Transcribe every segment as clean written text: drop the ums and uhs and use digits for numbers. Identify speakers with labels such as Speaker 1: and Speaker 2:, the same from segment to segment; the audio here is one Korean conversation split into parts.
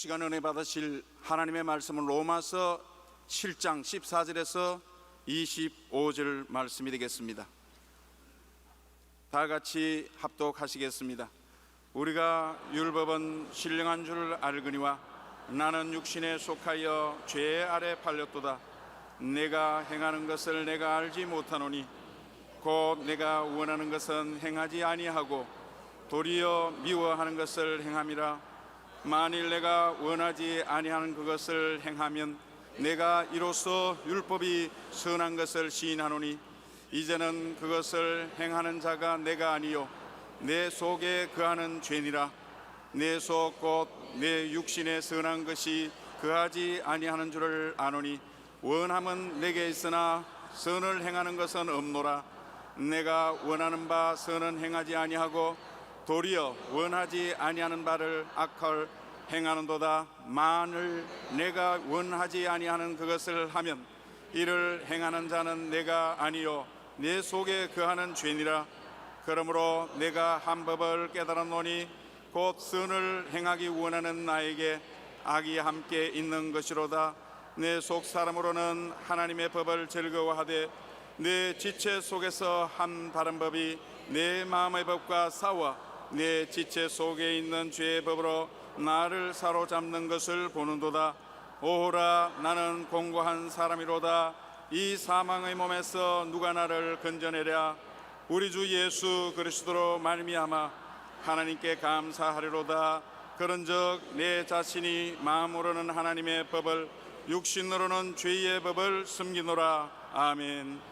Speaker 1: 시간 은혜 받으실 하나님의 말씀은 로마서 7장 14절에서 25절 말씀이 되겠습니다. 다 같이 합독하시겠습니다. 우리가 율법은 신령한 줄 알거니와 나는 육신에 속하여 죄 아래 팔렸도다. 내가 행하는 것을 내가 알지 못하노니 곧 내가 원하는 것은 행하지 아니하고 도리어 미워하는 것을 행함이라. 만일 내가 원하지 아니하는 그것을 행하면 내가 이로써 율법이 선한 것을 시인하노니 이제는 그것을 행하는 자가 내가 아니요 내 속에 거하는 죄니라. 내 속 곧 내 육신에 선한 것이 거하지 아니하는 줄을 아노니 원함은 내게 있으나 선을 행하는 것은 없노라. 내가 원하는 바 선은 행하지 아니하고 도리어 원하지 아니하는 바를 악할 행하는도다. 만일 내가 원하지 아니하는 그것을 하면 이를 행하는 자는 내가 아니요 내 속에 거하는 죄니라. 그러므로 내가 한 법을 깨달았노니 곧 선을 행하기 원하는 나에게 악이 함께 있는 것이로다. 내 속 사람으로는 하나님의 법을 즐거워하되 내 지체 속에서 한 다른 법이 내 마음의 법과 싸워 내 지체 속에 있는 죄의 법으로 나를 사로잡는 것을 보는도다. 오호라, 나는 공고한 사람이로다. 이 사망의 몸에서 누가 나를 건져내랴. 우리 주 예수 그리스도로 말미암아 하나님께 감사하리로다. 그런즉 내 자신이 마음으로는 하나님의 법을 육신으로는 죄의 법을 숨기노라. 아멘.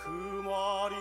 Speaker 2: 그 말이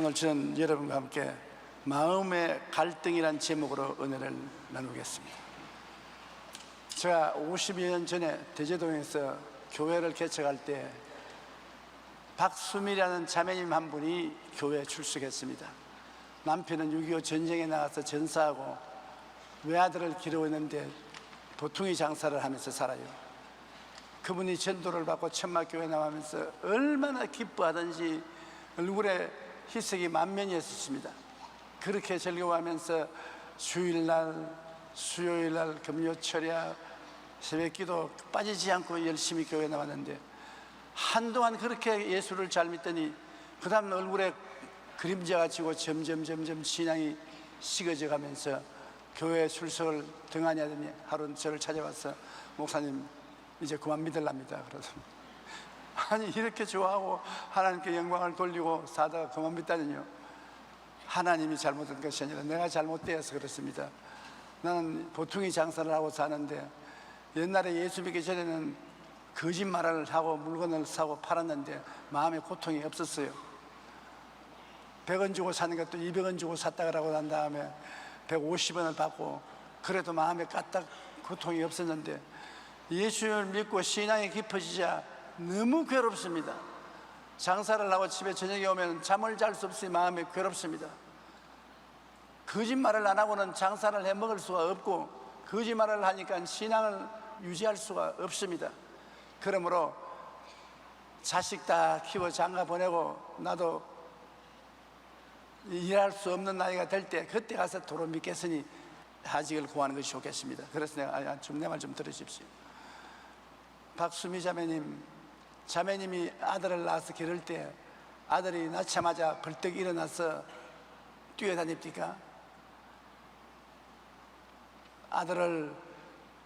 Speaker 2: 오늘 저는 여러분과 함께 마음의 갈등이란 제목으로 은혜를 나누겠습니다. 제가 50여 년 전에 대제동에서 교회를 개척할 때 박수미라는 자매님 한 분이 교회에 출석했습니다. 남편은 6.25 전쟁에 나가서 전사하고 외아들을 기르고 있는데 도퉁이 장사를 하면서 살아요. 그분이 전도를 받고 천막교회 나가면서 얼마나 기뻐하던지 얼굴에 희색이 만면이었습니다. 그렇게 즐거워하면서 주일날, 수요일날, 금요철야, 새벽기도 빠지지 않고 열심히 교회 나왔는데 한동안 그렇게 예수를 잘 믿더니 그 다음 얼굴에 그림자가 지고 점점 신앙이 식어져 가면서 교회 출석을 등한히 하더니 하루는 저를 찾아와서 목사님 이제 그만 믿으랍니다. 그래서 아니 이렇게 좋아하고 하나님께 영광을 돌리고 사다가 그만 믿다니요. 하나님이 잘못한 것이 아니라 내가 잘못되어서 그렇습니다. 나는 보통이 장사를 하고 사는데 옛날에 예수 믿기 전에는 거짓말을 하고 물건을 사고 팔았는데 마음에 고통이 없었어요. 100원 주고 사는 것도 200원 주고 샀다 그러고 난 다음에 150원을 받고 그래도 마음에 까딱 고통이 없었는데 예수를 믿고 신앙이 깊어지자 너무 괴롭습니다. 장사를 하고 집에 저녁에 오면 잠을 잘 수 없이 마음이 괴롭습니다. 거짓말을 안 하고는 장사를 해 먹을 수가 없고 거짓말을 하니까 신앙을 유지할 수가 없습니다. 그러므로 자식 다 키워 장가 보내고 나도 일할 수 없는 나이가 될 때 그때 가서 도로 믿겠으니 하직을 구하는 것이 좋겠습니다. 그래서 내가 좀 내 말 좀 들으십시오. 박수미 자매님이 아들을 낳아서 기를 때 아들이 낳자마자 벌떡 일어나서 뛰어다닙니까? 아들을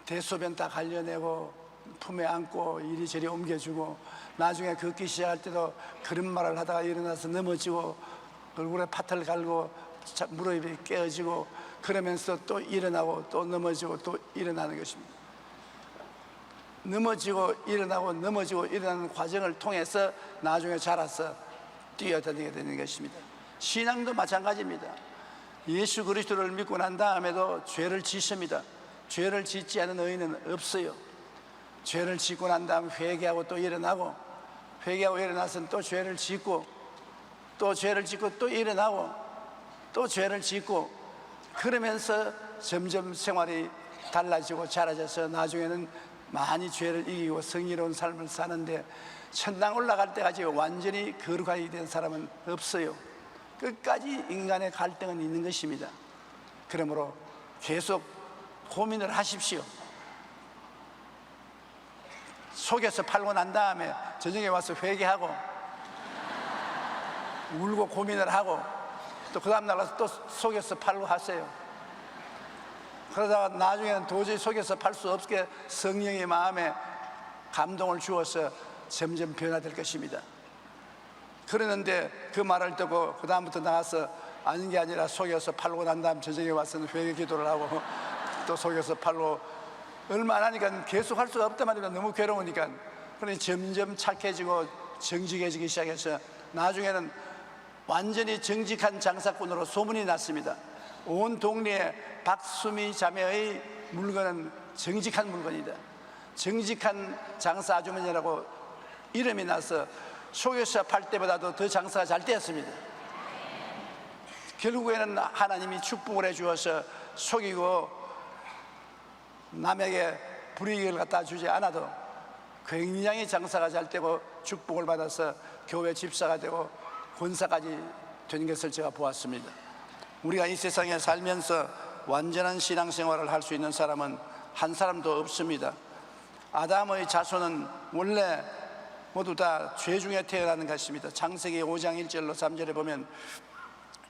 Speaker 2: 대소변 다 갈려내고 품에 안고 이리저리 옮겨주고 나중에 걷기 시작할 때도 걸음마를 하다가 일어나서 넘어지고 얼굴에 파틀 갈고 무릎이 깨어지고 그러면서 또 일어나고 또 넘어지고 또 일어나는 것입니다. 넘어지고 일어나고 넘어지고 일어나는 과정을 통해서 나중에 자라서 뛰어다니게 되는 것입니다. 신앙도 마찬가지입니다. 예수 그리스도를 믿고 난 다음에도 죄를 짓습니다. 죄를 짓지 않은 의인은 없어요. 죄를 짓고 난 다음 회개하고 또 일어나고 회개하고 일어나서는 또 죄를 짓고 또 죄를 짓고 또 일어나고 또 죄를 짓고 그러면서 점점 생활이 달라지고 자라져서 나중에는 많이 죄를 이기고 성의로운 삶을 사는데 천당 올라갈 때까지 완전히 거룩하게 된 사람은 없어요. 끝까지 인간의 갈등은 있는 것입니다. 그러므로 계속 고민을 하십시오. 속여서 팔고 난 다음에 저녁에 와서 회개하고 울고 고민을 하고 또 그 다음날 와서 또 속여서 팔고 하세요. 그러다가 나중에는 도저히 속여서 팔 수 없게 성령의 마음에 감동을 주어서 점점 변화될 것입니다. 그러는데 그 말을 듣고 그 다음부터 나가서 아닌 게 아니라 속여서 팔고 난 다음 저녁에 와서는 회개 기도를 하고 또 속여서 팔고 얼마 안 하니까 계속 할 수가 없단 말이야. 너무 괴로우니까. 그러니 점점 착해지고 정직해지기 시작해서 나중에는 완전히 정직한 장사꾼으로 소문이 났습니다. 온 동네에 박수미 자매의 물건은 정직한 물건이다. 정직한 장사 아주머니라고 이름이 나서 속여서 팔 때보다도 더 장사가 잘 되었습니다. 결국에는 하나님이 축복을 해주어서 속이고 남에게 불이익을 갖다 주지 않아도 굉장히 장사가 잘 되고 축복을 받아서 교회 집사가 되고 권사까지 된 것을 제가 보았습니다. 우리가 이 세상에 살면서 완전한 신앙생활을 할 수 있는 사람은 한 사람도 없습니다. 아담의 자손은 원래 모두 다 죄 중에 태어나는 것입니다. 창세기 5장 1절로 3절에 보면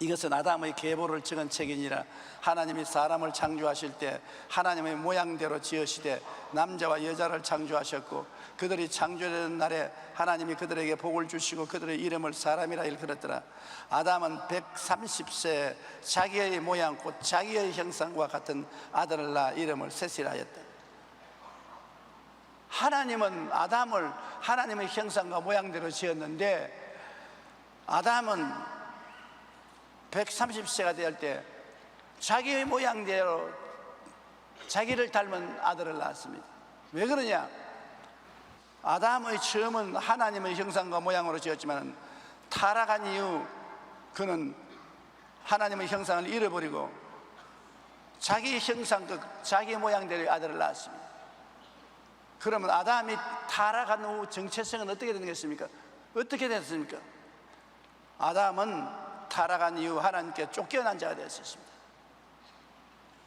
Speaker 2: 이것은 아담의 계보를 적은 책이니라. 하나님이 사람을 창조하실 때 하나님의 모양대로 지으시되 남자와 여자를 창조하셨고 그들이 창조되는 날에 하나님이 그들에게 복을 주시고 그들의 이름을 사람이라 일컬었더라. 아담은 130세에 자기의 모양 곧 자기의 형상과 같은 아들을 낳아 이름을 셋이라 하였다. 하나님은 아담을 하나님의 형상과 모양대로 지었는데 아담은 130세가 될 때 자기의 모양대로 자기를 닮은 아들을 낳았습니다. 왜 그러냐? 아담의 처음은 하나님의 형상과 모양으로 지었지만 타락한 이후 그는 하나님의 형상을 잃어버리고 자기 형상, 자기 모양대로의 아들을 낳았습니다. 그러면 아담이 타락한 후 정체성은 어떻게 되는 것입니까? 어떻게 됐습니까? 아담은 타락한 이후 하나님께 쫓겨난 자가 되었습니다.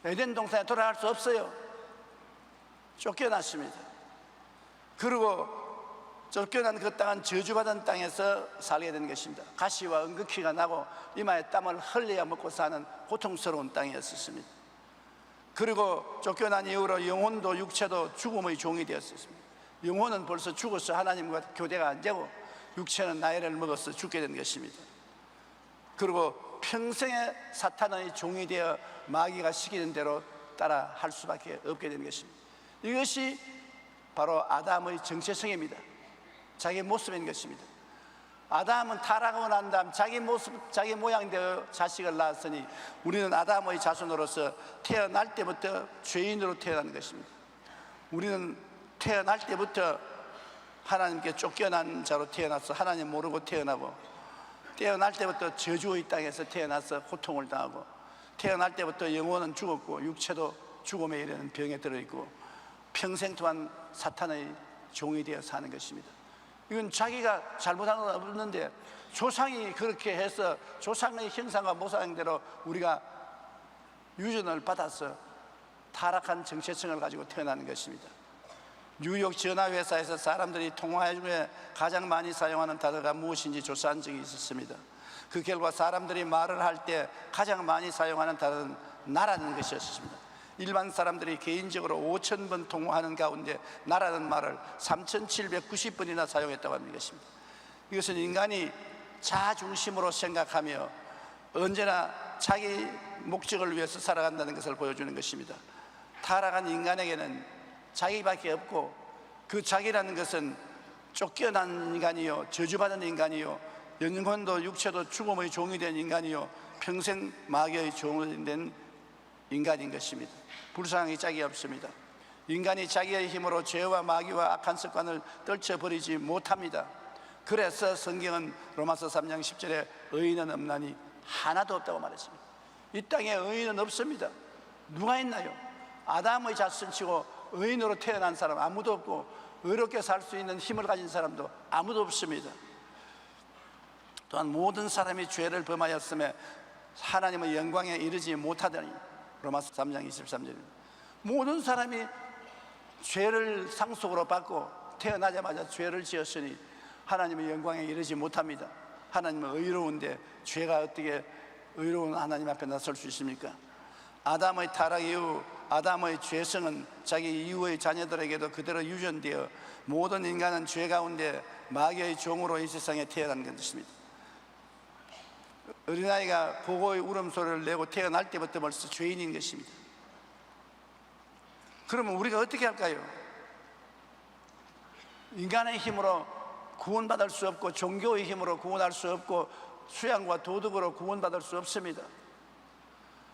Speaker 2: 에덴 동산에 돌아갈 수 없어요. 쫓겨났습니다. 그리고 쫓겨난 그 땅은 저주받은 땅에서 살게 되는 것입니다. 가시와 응급기가 나고 이마에 땀을 흘려야 먹고 사는 고통스러운 땅이었습니다. 그리고 쫓겨난 이후로 영혼도 육체도 죽음의 종이 되었습니다. 영혼은 벌써 죽어서 하나님과 교대가 안 되고 육체는 나이를 먹어서 죽게 된 것입니다. 그리고 평생에 사탄의 종이 되어 마귀가 시키는 대로 따라 할 수밖에 없게 되는 것입니다. 이것이 바로 아담의 정체성입니다. 자기 모습인 것입니다. 아담은 타락하고 난 다음 자기 모습, 자기 모양대로 자식을 낳았으니 우리는 아담의 자손으로서 태어날 때부터 죄인으로 태어난 것입니다. 우리는 태어날 때부터 하나님께 쫓겨난 자로 태어나서 하나님 모르고 태어나고, 태어날 때부터 저주의 땅에서 태어나서 고통을 당하고, 태어날 때부터 영혼은 죽었고 육체도 죽음에 이르는 병에 들어있고 평생 동안 사탄의 종이 되어 사는 것입니다. 이건 자기가 잘못한 건 없는데 조상이 그렇게 해서 조상의 형상과 모상대로 우리가 유전을 받아서 타락한 정체성을 가지고 태어나는 것입니다. 뉴욕 전화회사에서 사람들이 통화 중에 가장 많이 사용하는 단어가 무엇인지 조사한 적이 있었습니다. 그 결과 사람들이 말을 할 때 가장 많이 사용하는 단어는 나라는 것이었습니다. 일반 사람들이 개인적으로 5,000번 통화하는 가운데 나라는 말을 3,790번이나 사용했다고 하는 것입니다. 이것은 인간이 자중심으로 생각하며 언제나 자기 목적을 위해서 살아간다는 것을 보여주는 것입니다. 타락한 인간에게는 자기밖에 없고 그 자기라는 것은 쫓겨난 인간이요, 저주받은 인간이요, 영혼도 육체도 죽음의 종이 된 인간이요, 평생 마귀의 종이 된 인간인 것입니다. 불쌍히 짝이 없습니다. 인간이 자기의 힘으로 죄와 마귀와 악한 습관을 떨쳐버리지 못합니다. 그래서 성경은 로마서 3장 10절에 의인은 없나니 하나도 없다고 말했습니다. 이 땅에 의인은 없습니다. 누가 있나요? 아담의 자손치고 의인으로 태어난 사람 아무도 없고 의롭게 살 수 있는 힘을 가진 사람도 아무도 없습니다. 또한 모든 사람이 죄를 범하였음에 하나님의 영광에 이르지 못하더니, 로마서 3장 23절입니다. 모든 사람이 죄를 상속으로 받고 태어나자마자 죄를 지었으니 하나님의 영광에 이르지 못합니다. 하나님은 의로운데 죄가 어떻게 의로운 하나님 앞에 나설 수 있습니까? 아담의 타락 이후 아담의 죄성은 자기 이후의 자녀들에게도 그대로 유전되어 모든 인간은 죄 가운데 마귀의 종으로 이 세상에 태어난 것입니다. 어린아이가 보고의 울음소리를 내고 태어날 때부터 벌써 죄인인 것입니다. 그러면 우리가 어떻게 할까요? 인간의 힘으로 구원받을 수 없고 종교의 힘으로 구원할 수 없고 수양과 도덕으로 구원받을 수 없습니다.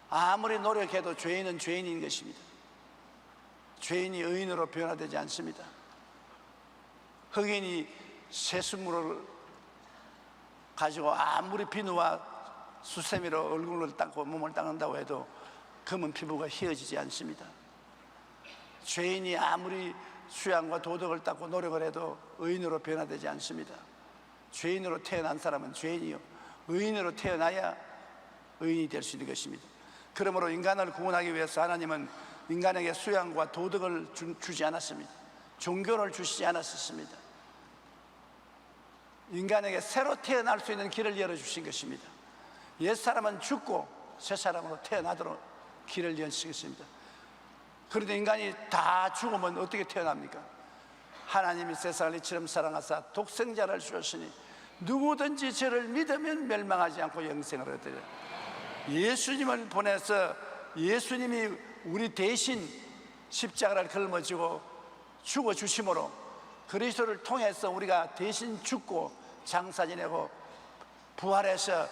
Speaker 2: 아무리 노력해도 죄인은 죄인인 것입니다. 죄인이 의인으로 변화되지 않습니다. 흑인이 세수물을 가지고 아무리 비누와 수세미로 얼굴을 닦고 몸을 닦는다고 해도 검은 피부가 희어지지 않습니다. 죄인이 아무리 수양과 도덕을 닦고 노력을 해도 의인으로 변화되지 않습니다. 죄인으로 태어난 사람은 죄인이요, 의인으로 태어나야 의인이 될 수 있는 것입니다. 그러므로 인간을 구원하기 위해서 하나님은 인간에게 수양과 도덕을 주지 않았습니다. 종교를 주시지 않았습니다. 인간에게 새로 태어날 수 있는 길을 열어주신 것입니다. 옛사람은 죽고 새사람으로 태어나도록 길을 여시겠습니다. 그런데 인간이 다 죽으면 어떻게 태어납니까? 하나님이 세상을 이처럼 사랑하사 독생자를 주셨으니 누구든지 저를 믿으면 멸망하지 않고 영생을 얻으리라. 예수님을 보내서 예수님이 우리 대신 십자가를 걸머지고 죽어주심으로 그리스도를 통해서 우리가 대신 죽고 장사 지내고 부활해서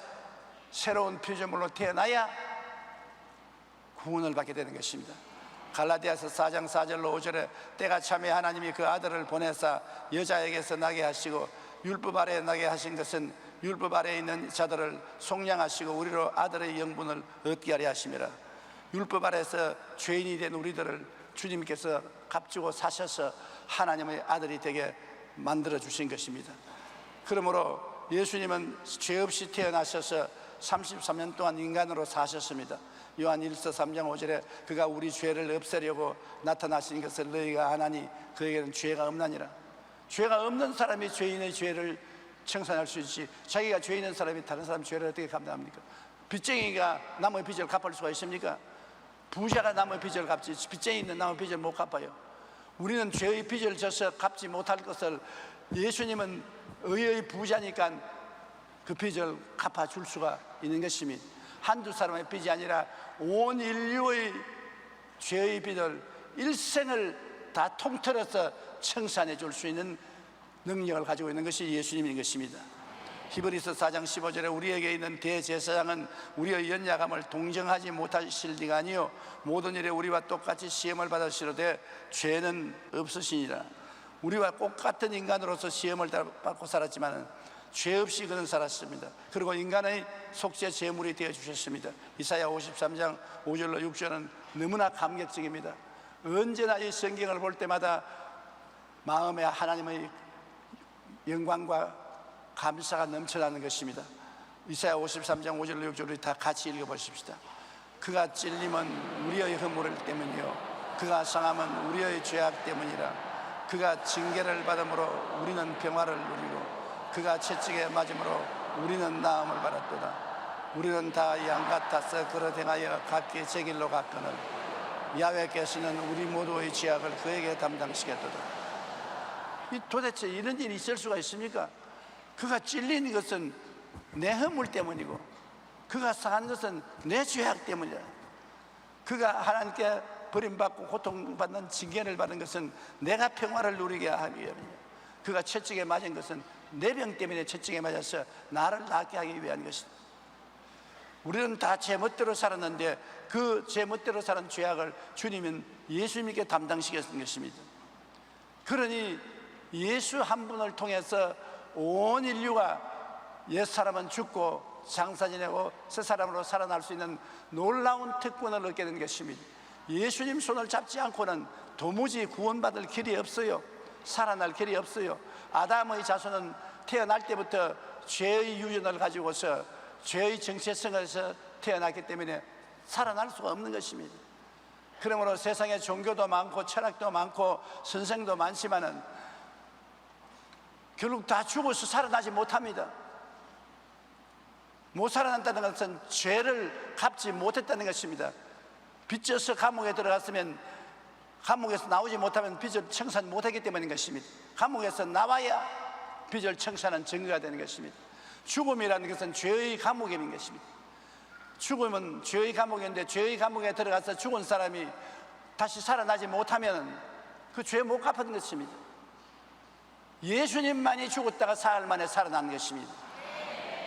Speaker 2: 새로운 피조물로 태어나야 구원을 받게 되는 것입니다. 갈라디아서 4장 4절로 5절에 때가 참에 하나님이 그 아들을 보내사 여자에게서 나게 하시고 율법 아래에 나게 하신 것은 율법 아래에 있는 자들을 속량하시고 우리로 아들의 영분을 얻게 하려 하심이라. 율법 아래에서 죄인이 된 우리들을 주님께서 값주고 사셔서 하나님의 아들이 되게 만들어 주신 것입니다. 그러므로 예수님은 죄 없이 태어나셔서 33년 동안 인간으로 사셨습니다. 요한 1서 3장 5절에 그가 우리 죄를 없애려고 나타나신 것을 너희가 아나니 그에게는 죄가 없나니라. 죄가 없는 사람이 죄인의 죄를 청산할 수 있지, 자기가 죄 있는 사람이 다른 사람 죄를 어떻게 감당합니까? 빚쟁이가 남의 빚을 갚을 수가 있습니까? 부자가 남의 빚을 갚지 빚쟁이는 남의 빚을 못 갚아요. 우리는 죄의 빚을 져서 갚지 못할 것을 예수님은 의의 부자니까 그 빚을 갚아줄 수가 있는 것입니다. 한두 사람의 빚이 아니라 온 인류의 죄의 빚을 일생을 다 통틀어서 청산해 줄 수 있는 능력을 가지고 있는 것이 예수님인 것입니다. 히브리서 4장 15절에 우리에게 있는 대제사장은 우리의 연약함을 동정하지 못하실 리가 아니요 모든 일에 우리와 똑같이 시험을 받으시로되 죄는 없으시니라. 우리와 똑같은 인간으로서 시험을 받고 살았지만 죄 없이 그는 살았습니다. 그리고 인간의 속죄 제물이 되어 주셨습니다. 이사야 53장 5절로 6절은 너무나 감격적입니다. 언제나 이 성경을 볼 때마다 마음에 하나님의 영광과 감사가 넘쳐나는 것입니다. 이사야 53장 5절로 6절 우리 다 같이 읽어보십시다. 그가 찔림은 우리의 허물 때문이요 그가 상함은 우리의 죄악 때문이라. 그가 징계를 받음으로 우리는 평화를 누리고 그가 채찍에 맞음으로 우리는 나음을 받았도다. 우리는 다 양 같아서 그릇 행하여 각기 제 길로 갔거늘 야훼께서는 우리 모두의 죄악을 그에게 담당시켰도다. 도대체 이런 일이 있을 수가 있습니까? 그가 찔린 것은 내 허물 때문이고 그가 상한 것은 내 죄악 때문이다. 그가 하나님께 버림받고 고통받는 징계를 받은 것은 내가 평화를 누리게 하기 위함이야. 그가 채찍에 맞은 것은 내 병 때문에 채찍에 맞아서 나를 낫게 하기 위한 것이다. 우리는 다 제멋대로 살았는데 그 제멋대로 사는 죄악을 주님은 예수님께 담당시켰던 것입니다. 그러니 예수 한 분을 통해서 온 인류가 옛사람은 죽고 장사 지내고 새 사람으로 살아날 수 있는 놀라운 특권을 얻게 된 것입니다. 예수님 손을 잡지 않고는 도무지 구원받을 길이 없어요. 살아날 길이 없어요. 아담의 자손은 태어날 때부터 죄의 유전을 가지고서 죄의 정체성에서 태어났기 때문에 살아날 수가 없는 것입니다. 그러므로 세상에 종교도 많고 철학도 많고 선생도 많지만은 결국 다 죽어서 살아나지 못합니다. 못 살아난다는 것은 죄를 갚지 못했다는 것입니다. 빚져서 감옥에 들어갔으면 감옥에서 나오지 못하면 빚을 청산 못하기 때문인 것입니다. 감옥에서 나와야 빚을 청산한 증거가 되는 것입니다. 죽음이라는 것은 죄의 감옥인 것입니다. 죽음은 죄의 감옥인데 죄의 감옥에 들어가서 죽은 사람이 다시 살아나지 못하면 그 죄 못 갚은 것입니다. 예수님만이 죽었다가 사흘 만에 살아난 것입니다.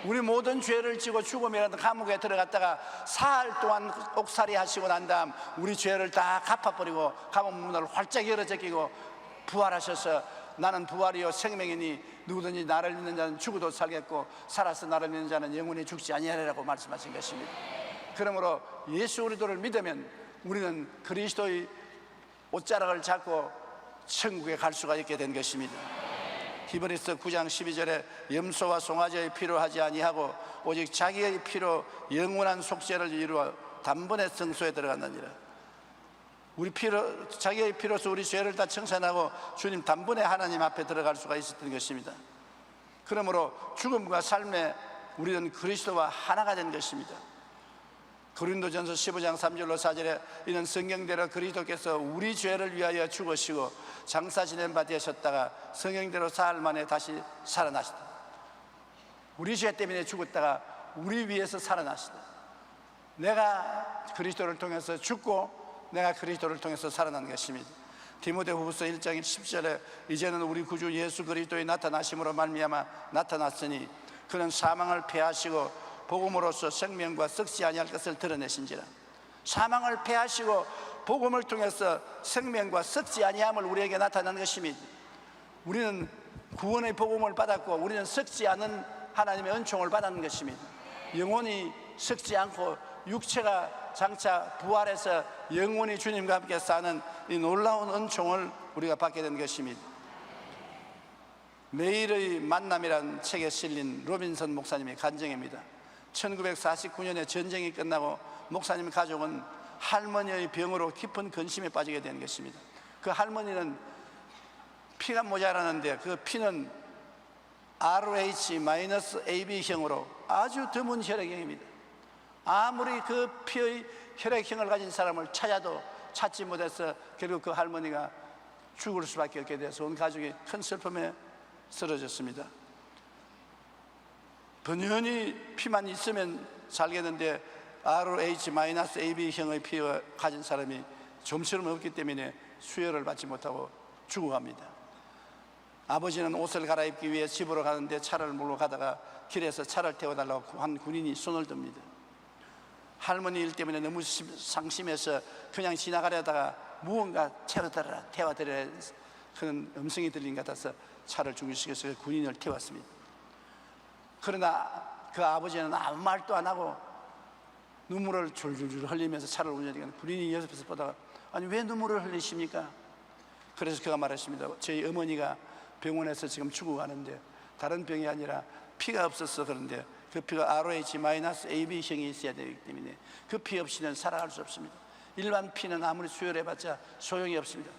Speaker 2: 우리 모든 죄를 지고 죽음이라는 감옥에 들어갔다가 사흘 동안 옥살이 하시고 난 다음 우리 죄를 다 갚아버리고 감옥 문을 활짝 열어 제끼고 부활하셔서 나는 부활이요 생명이니 누구든지 나를 믿는 자는 죽어도 살겠고 살아서 나를 믿는 자는 영원히 죽지 아니하리라고 말씀하신 것입니다. 그러므로 예수 그리스도를 믿으면 우리는 그리스도의 옷자락을 잡고 천국에 갈 수가 있게 된 것입니다. 히브리서 9장 12절에 염소와 송아지의 피로 하지 아니하고 오직 자기의 피로 영원한 속죄를 이루어 단번에 성소에 들어갔느니라. 우리 피로, 자기의 피로서 우리 죄를 다 청산하고 주님 단번에 하나님 앞에 들어갈 수가 있었던 것입니다. 그러므로 죽음과 삶에 우리는 그리스도와 하나가 된 것입니다. 고린도전서 15장 3절로 4절에 이는 성경대로 그리스도께서 우리 죄를 위하여 죽으시고 장사 지낸 바 되셨다가 성경대로 사흘 만에 다시 살아나시다. 우리 죄 때문에 죽었다가 우리 위해서 살아나시다. 내가 그리스도를 통해서 죽고 내가 그리스도를 통해서 살아난 것입니다. 디모데후서 1장 10절에 이제는 우리 구주 예수 그리스도의 나타나심으로 말미암아 나타났으니 그는 사망을 패하시고 복음으로서 생명과 썩지 아니할 것을 드러내신지라. 사망을 패하시고 복음을 통해서 생명과 썩지 아니함을 우리에게 나타낸 것입니다. 우리는 구원의 복음을 받았고 우리는 썩지 않은 하나님의 은총을 받은 것입니다. 영혼이 썩지 않고 육체가 장차 부활해서 영원히 주님과 함께 사는 이 놀라운 은총을 우리가 받게 된 것입니다. 매일의 만남이라는 책에 실린 로빈슨 목사님의 간증입니다. 1949년에 전쟁이 끝나고 목사님 가족은 할머니의 병으로 깊은 근심에 빠지게 된 것입니다. 그 할머니는 피가 모자라는데 그 피는 RH-AB형으로 아주 드문 혈액형입니다. 아무리 그 피의 혈액형을 가진 사람을 찾아도 찾지 못해서 결국 그 할머니가 죽을 수밖에 없게 돼서 온 가족이 큰 슬픔에 쓰러졌습니다. 번연히 피만 있으면 살겠는데 RH-AB형의 피를 가진 사람이 좀처럼 없기 때문에 수혈을 받지 못하고 죽어갑니다. 아버지는 옷을 갈아입기 위해 집으로 가는데 차를 몰고 가다가 길에서 차를 태워달라고 한 군인이 손을 듭니다. 할머니 일 때문에 너무 상심해서 그냥 지나가려다가 무언가 태워드려라 그런 음성이 들린 것 같아서 차를 중지시켜서 군인을 태웠습니다. 그러나 그 아버지는 아무 말도 안 하고 눈물을 줄줄줄 흘리면서 차를 운전하니까 군인이 옆에서 보다가 아니 왜 눈물을 흘리십니까? 그래서 그가 말했습니다. 저희 어머니가 병원에서 지금 죽어가는데 다른 병이 아니라 피가 없어서 그런데 그 피가 RH-AB형이 있어야 되기 때문에 그 피 없이는 살아갈 수 없습니다. 일반 피는 아무리 수혈해봤자 소용이 없습니다.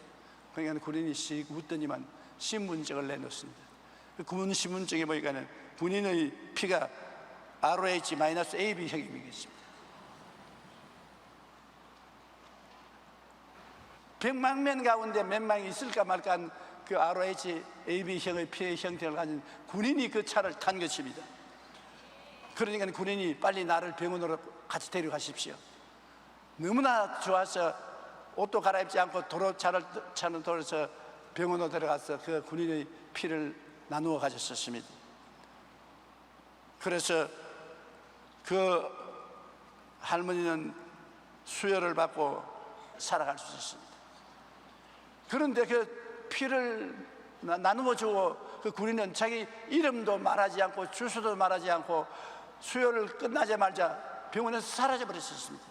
Speaker 2: 그러니까 군인이 씩 웃더니만 신분증을 내놓습니다. 그 군 신분증에 보니까 군인의 피가 RH-AB형이겠습니다. 100만 명 가운데 몇 명이 있을까 말까 한 그 RH-AB형의 피의 형태를 가진 군인이 그 차를 탄 것입니다. 그러니까 군인이 빨리 나를 병원으로 같이 데려가십시오. 너무나 좋아서 옷도 갈아입지 않고 차는 도로서 병원으로 데려가서 그 군인의 피를 나누어 가졌었습니다. 그래서 그 할머니는 수혈을 받고 살아갈 수 있었습니다. 그런데 그 피를 나누어 주고 그 군인은 자기 이름도 말하지 않고 주소도 말하지 않고 수혈을 끝나자마자 병원에서 사라져 버렸었습니다.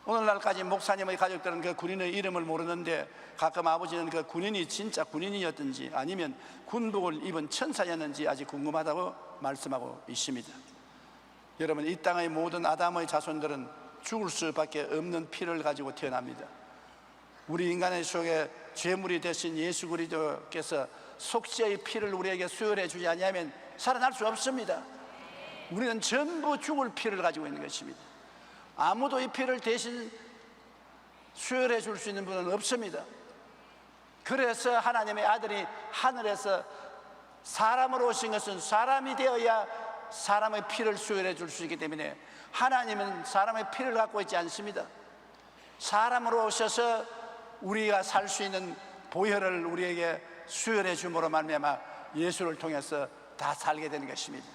Speaker 2: 오늘날까지 목사님의 가족들은 그 군인의 이름을 모르는데 가끔 아버지는 그 군인이 진짜 군인이었든지 아니면 군복을 입은 천사였는지 아직 궁금하다고 말씀하고 있습니다. 여러분, 이 땅의 모든 아담의 자손들은 죽을 수밖에 없는 피를 가지고 태어납니다. 우리 인간의 속에 죄물이 되신 예수 그리스도께서 속죄의 피를 우리에게 수혈해 주지 아니하면 살아날 수 없습니다. 우리는 전부 죽을 피를 가지고 있는 것입니다. 아무도 이 피를 대신 수혈해 줄 수 있는 분은 없습니다. 그래서 하나님의 아들이 하늘에서 사람으로 오신 것은 사람이 되어야 사람의 피를 수혈해 줄 수 있기 때문에 하나님은 사람의 피를 갖고 있지 않습니다. 사람으로 오셔서 우리가 살 수 있는 보혈을 우리에게 수혈해 줌으로 말미암아 예수를 통해서 다 살게 되는 것입니다.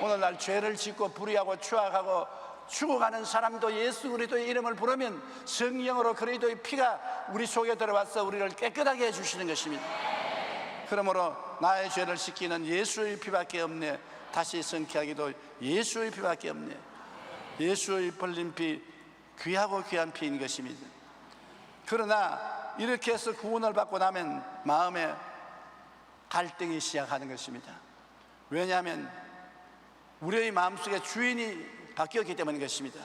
Speaker 2: 오늘날 죄를 짓고 불의하고 추악하고 죽어가는 사람도 예수 그리스도의 이름을 부르면 성령으로 그리스도의 피가 우리 속에 들어와서 우리를 깨끗하게 해주시는 것입니다. 그러므로 나의 죄를 씻기는 예수의 피밖에 없네. 다시 성취하기도 예수의 피밖에 없네. 예수의 벌린 피, 귀하고 귀한 피인 것입니다. 그러나 이렇게 해서 구원을 받고 나면 마음에 갈등이 시작하는 것입니다. 왜냐하면 우리의 마음속에 주인이 바뀌었기 때문인 것입니다.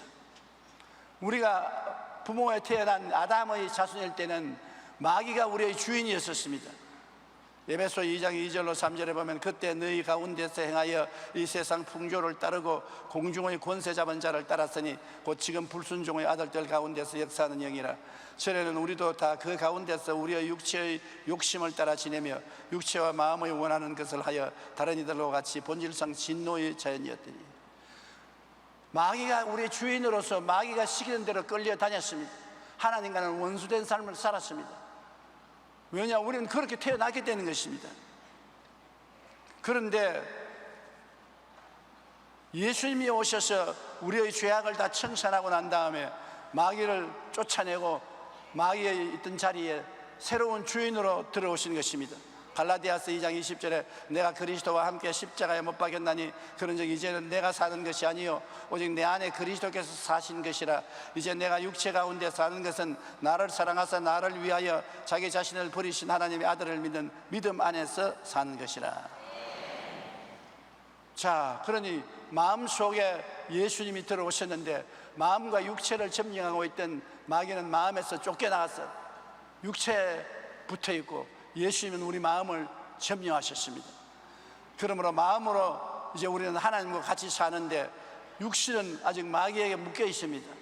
Speaker 2: 우리가 부모에 태어난 아담의 자손일 때는 마귀가 우리의 주인이었었습니다. 에베소 2장 2절로 3절에 보면 그때 너희 가운데서 행하여 이 세상 풍조를 따르고 공중의 권세 잡은 자를 따랐으니 곧 지금 불순종의 아들들 가운데서 역사하는 영이라. 전에는 우리도 다 그 가운데서 우리의 육체의 욕심을 따라 지내며 육체와 마음의 원하는 것을 하여 다른 이들과 같이 본질상 진노의 자연이었더니. 마귀가 우리의 주인으로서 마귀가 시키는 대로 끌려다녔습니다. 하나님과는 원수된 삶을 살았습니다. 왜냐? 우리는 그렇게 태어났기 때문인 것입니다. 그런데 예수님이 오셔서 우리의 죄악을 다 청산하고 난 다음에 마귀를 쫓아내고 마귀의 있던 자리에 새로운 주인으로 들어오신 것입니다. 갈라디아서 2장 20절에 내가 그리스도와 함께 십자가에 못 박였나니 그런즉 이제는 내가 사는 것이 아니요 오직 내 안에 그리스도께서 사신 것이라. 이제 내가 육체 가운데 사는 것은 나를 사랑하사 나를 위하여 자기 자신을 버리신 하나님의 아들을 믿는 믿음 안에서 사는 것이라. 자, 그러니 마음속에 예수님이 들어오셨는데 마음과 육체를 점령하고 있던 마귀는 마음에서 쫓겨나가서 육체에 붙어 있고 예수님은 우리 마음을 점령하셨습니다. 그러므로 마음으로 이제 우리는 하나님과 같이 사는데 육신은 아직 마귀에게 묶여 있습니다.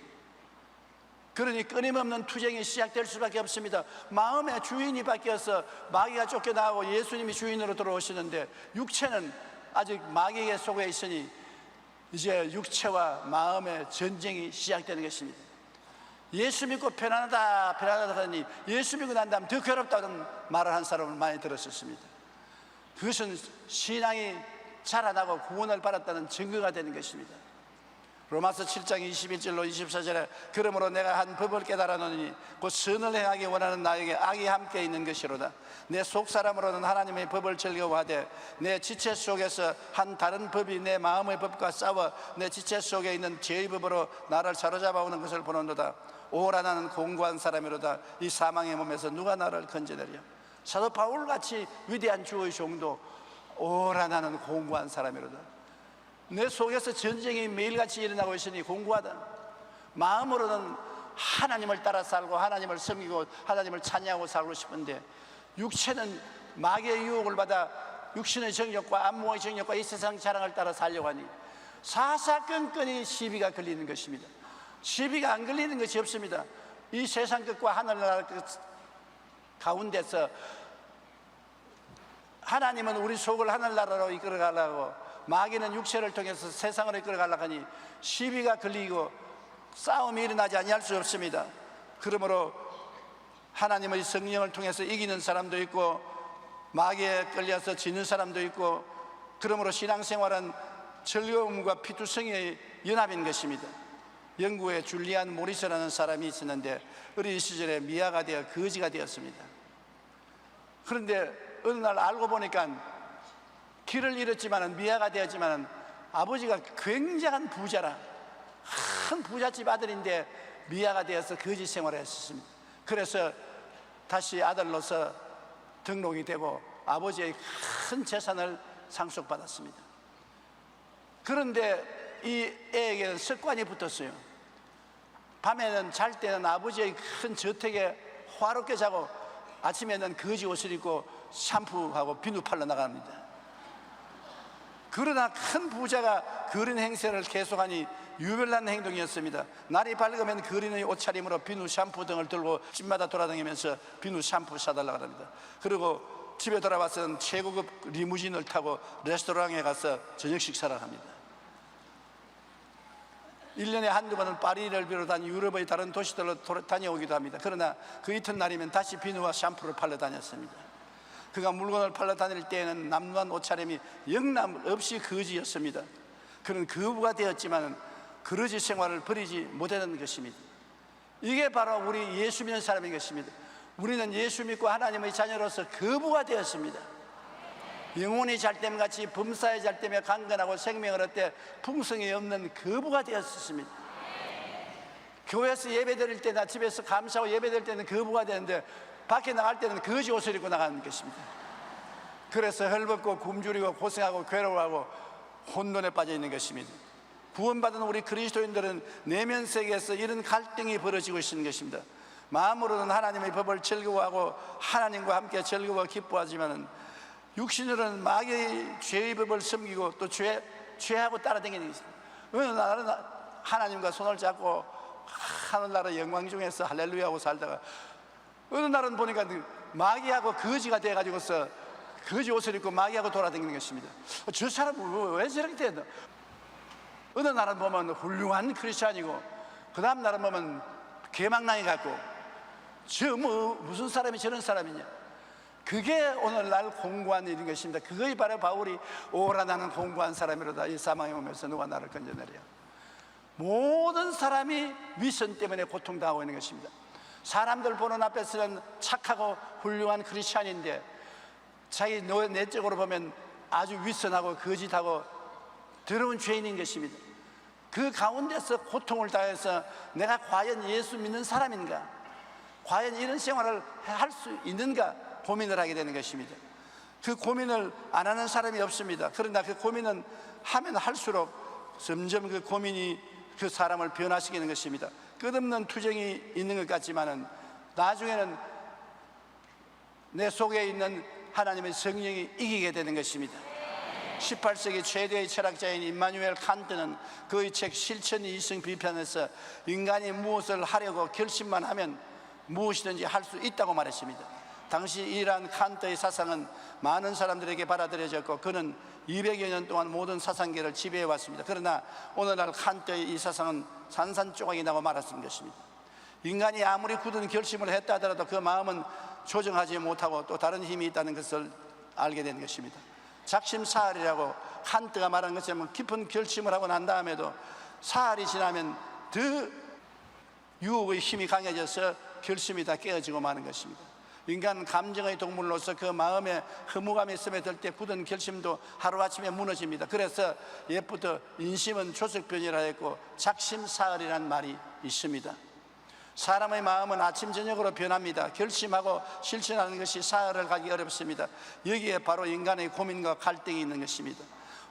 Speaker 2: 그러니 끊임없는 투쟁이 시작될 수밖에 없습니다. 마음의 주인이 바뀌어서 마귀가 쫓겨나고 예수님이 주인으로 들어오시는데 육체는 아직 마귀에게 속해 있으니 이제 육체와 마음의 전쟁이 시작되는 것입니다. 예수 믿고 편안하다 하더니 예수 믿고 난 다음 더 괴롭다는 말을 한 사람을 많이 들었었습니다. 그것은 신앙이 자라나고 구원을 받았다는 증거가 되는 것입니다. 로마서 7장 21절로 24절에 그러므로 내가 한 법을 깨달았노니 곧 선을 행하기 원하는 나에게 악이 함께 있는 것이로다. 내 속사람으로는 하나님의 법을 즐거워하되 내 지체 속에서 한 다른 법이 내 마음의 법과 싸워 내 지체 속에 있는 죄의 법으로 나를 사로잡아 오는 것을 보는도다. 오라 나는 공고한 사람이로다. 이 사망의 몸에서 누가 나를 건져내랴. 사도 바울같이 위대한 주의 종도 오라 나는 공고한 사람이로다. 내 속에서 전쟁이 매일같이 일어나고 있으니 공고하다. 마음으로는 하나님을 따라 살고 하나님을 섬기고 하나님을 찬양하고 살고 싶은데 육체는 마귀의 유혹을 받아 육신의 정욕과 안목의 정욕과 이 세상 자랑을 따라 살려고 하니 사사건건이 시비가 걸리는 것입니다. 시비가 안 걸리는 것이 없습니다. 이 세상 끝과 하늘나라 끝 가운데서 하나님은 우리 속을 하늘나라로 이끌어가려고 마귀는 육체를 통해서 세상으로 이끌어가려고 하니 시비가 걸리고 싸움이 일어나지 아니할 수 없습니다. 그러므로 하나님의 성령을 통해서 이기는 사람도 있고 마귀에 끌려서 지는 사람도 있고 그러므로 신앙생활은 즐거움과 피투성이의 연합인 것입니다. 영국에 줄리안 모리스라는 사람이 있었는데 어린 시절에 미아가 되어 거지가 되었습니다. 그런데 어느 날 알고 보니까 길을 잃었지만 미아가 되었지만 아버지가 굉장한 부자라 큰 부잣집 아들인데 미아가 되어서 거지 생활을 했었습니다. 그래서 다시 아들로서 등록이 되고 아버지의 큰 재산을 상속받았습니다. 그런데 이 애에게는 습관이 붙었어요. 밤에는 잘 때는 아버지의 큰 저택에 화롭게 자고 아침에는 거지 옷을 입고 샴푸하고 비누 팔러 나갑니다. 그러나 큰 부자가 그런 행세를 계속하니 유별난 행동이었습니다. 날이 밝으면 그린의 옷차림으로 비누 샴푸 등을 들고 집마다 돌아다니면서 비누 샴푸 사달라고 합니다. 그리고 집에 돌아와서는 최고급 리무진을 타고 레스토랑에 가서 저녁 식사를 합니다. 1년에 한두 번은 파리를 비롯한 유럽의 다른 도시들로 다녀오기도 합니다. 그러나 그 이튿날이면 다시 비누와 샴푸를 팔러 다녔습니다. 그가 물건을 팔러 다닐 때에는 남루한 옷차림이 영남 없이 거지였습니다. 그는 거부가 되었지만 그러지 생활을 버리지 못하는 것입니다. 이게 바로 우리 예수 믿는 사람인 것입니다. 우리는 예수 믿고 하나님의 자녀로서 거부가 되었습니다. 영혼이 잘됨같이 범사에 잘되며 강건하고 생명을 얻되 풍성이 없는 거부가 되었습니다. 교회에서 예배드릴 때나 집에서 감사하고 예배드릴 때는 거부가 되는데 밖에 나갈 때는 거지 옷을 입고 나가는 것입니다. 그래서 헐벗고 굶주리고 고생하고 괴로워하고 혼돈에 빠져 있는 것입니다. 구원받은 우리 그리스도인들은 내면 세계에서 이런 갈등이 벌어지고 있는 것입니다. 마음으로는 하나님의 법을 즐거워하고 하나님과 함께 즐거워 기뻐하지만 육신으로는 마귀의 죄의 법을 섬기고 또 죄하고 따라다니는 것입니다. 어느 날은 하나님과 손을 잡고 하늘나라 영광 중에서 할렐루야 하고 살다가 어느 날은 보니까 마귀하고 거지가 돼가지고서 거지 옷을 입고 마귀하고 돌아다니는 것입니다. 저 사람은 왜 저렇게 됐나? 어느 날은 보면 훌륭한 크리스찬이고 그 다음 날은 보면 개망랑이 같고 저 무슨 사람이 저런 사람이냐? 그게 오늘날 공고한 일인 것입니다. 그것이 바로 바울이 오라 나는 공고한 사람이로다 이 사망의 몸에서 누가 나를 건져내랴. 모든 사람이 위선 때문에 고통당하고 있는 것입니다. 사람들 보는 앞에서는 착하고 훌륭한 크리스찬인데 자기 내적으로 보면 아주 위선하고 거짓하고 더러운 죄인인 것입니다. 그 가운데서 고통을 당해서 내가 과연 예수 믿는 사람인가, 과연 이런 생활을 할 수 있는가 고민을 하게 되는 것입니다. 그 고민을 안 하는 사람이 없습니다. 그러나 그 고민은 하면 할수록 점점 그 고민이 그 사람을 변화시키는 것입니다. 끝없는 투쟁이 있는 것 같지만은 나중에는 내 속에 있는 하나님의 성령이 이기게 되는 것입니다. 18세기 최대의 철학자인 임마누엘 칸트는 그의 책 실천이 이성 비판에서 인간이 무엇을 하려고 결심만 하면 무엇이든지 할 수 있다고 말했습니다. 당시 이러한 칸트의 사상은 많은 사람들에게 받아들여졌고 그는 200여 년 동안 모든 사상계를 지배해 왔습니다. 그러나 오늘날 칸트의 이 사상은 산산조각이 나고 말았던 것입니다. 인간이 아무리 굳은 결심을 했다 하더라도 그 마음은 조정하지 못하고 또 다른 힘이 있다는 것을 알게 된 것입니다. 작심사할이라고 칸트가 말한 것처럼 깊은 결심을 하고 난 다음에도 사흘이 지나면 더 유혹의 힘이 강해져서 결심이 다 깨어지고 마는 것입니다. 인간 감정의 동물로서 그 마음에 허무감이 스며들 때 굳은 결심도 하루아침에 무너집니다. 그래서 옛부터 인심은 조석변이라 했고 작심사흘이라는 말이 있습니다. 사람의 마음은 아침 저녁으로 변합니다. 결심하고 실천하는 것이 사흘을 가기 어렵습니다. 여기에 바로 인간의 고민과 갈등이 있는 것입니다.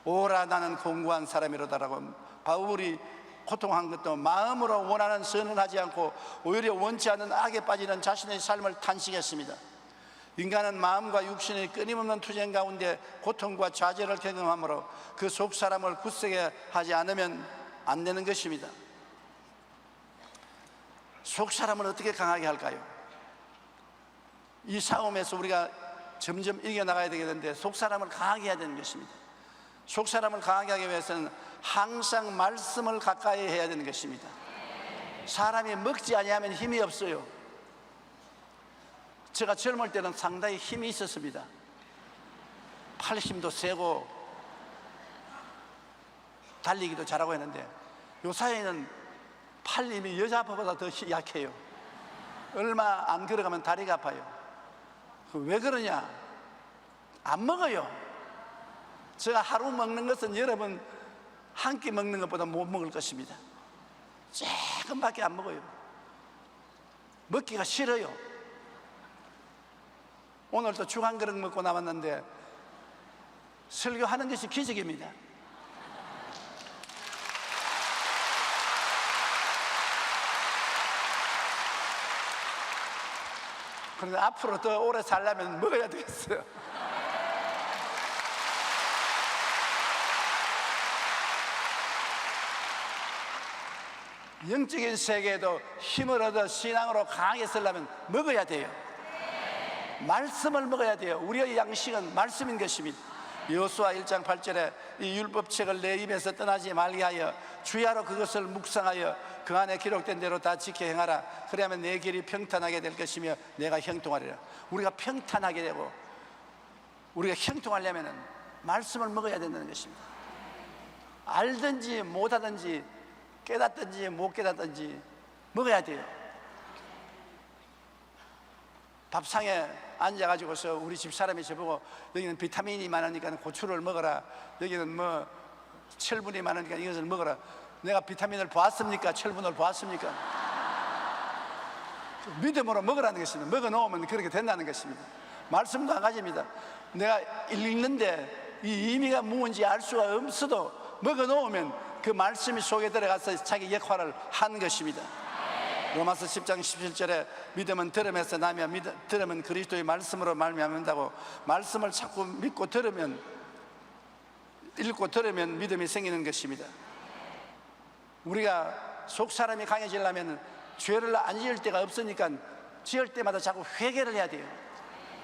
Speaker 2: 오라 나는 공고한 사람이로다라고 바울이 고통한 것도 마음으로 원하는 선은 하지 않고 오히려 원치 않는 악에 빠지는 자신의 삶을 탄식했습니다. 인간은 마음과 육신의 끊임없는 투쟁 가운데 고통과 좌절을 경험하므로 그 속 사람을 굳세게 하지 않으면 안 되는 것입니다. 속 사람을 어떻게 강하게 할까요? 이 싸움에서 우리가 점점 이겨나가야 되겠는데 속 사람을 강하게 해야 되는 것입니다. 속 사람을 강하게 하기 위해서는 항상 말씀을 가까이 해야 되는 것입니다. 사람이 먹지 아니하면 힘이 없어요. 제가 젊을 때는 상당히 힘이 있었습니다. 팔 힘도 세고 달리기도 잘하고 했는데 요사이는 팔 힘이 여자보다 더 약해요. 얼마 안 걸어가면 다리가 아파요. 왜 그러냐? 안 먹어요. 제가 하루 먹는 것은 여러분 한 끼 먹는 것보다 못 먹을 것입니다. 조금밖에 안 먹어요. 먹기가 싫어요. 오늘도 죽 한 그릇 먹고 나왔는데 설교하는 것이 기적입니다. 그런데 앞으로 더 오래 살려면 먹어야 되겠어요. 영적인 세계에도 힘을 얻어 신앙으로 강하게 쓰려면 먹어야 돼요. 말씀을 먹어야 돼요. 우리의 양식은 말씀인 것입니다. 여호수아 1장 8절에 이 율법책을 내 입에서 떠나지 말게 하여 주야로 그것을 묵상하여 그 안에 기록된 대로 다 지켜 행하라. 그러면 내 길이 평탄하게 될 것이며 내가 형통하리라. 우리가 평탄하게 되고 우리가 형통하려면 말씀을 먹어야 된다는 것입니다. 알든지 못하든지 깨닫든지 못 깨닫든지 먹어야 돼요. 밥상에 앉아가지고서 우리 집 사람이 저보고 여기는 비타민이 많으니까 고추를 먹어라, 여기는 뭐 철분이 많으니까 이것을 먹어라. 내가 비타민을 보았습니까? 철분을 보았습니까? 믿음으로 먹으라는 것입니다. 먹어 놓으면 그렇게 된다는 것입니다. 말씀도 한 가지입니다. 내가 읽는데 이 의미가 뭔지 알 수가 없어도 먹어 놓으면 그 말씀이 속에 들어가서 자기 역할을 한 것입니다. 로마서 10장 17절에 믿음은 들음에서 나며 들음은 그리스도의 말씀으로 말미암는다고, 말씀을 자꾸 믿고 들으면, 읽고 들으면 믿음이 생기는 것입니다. 우리가 속 사람이 강해지려면 죄를 안 지을 때가 없으니까 지을 때마다 자꾸 회개를 해야 돼요.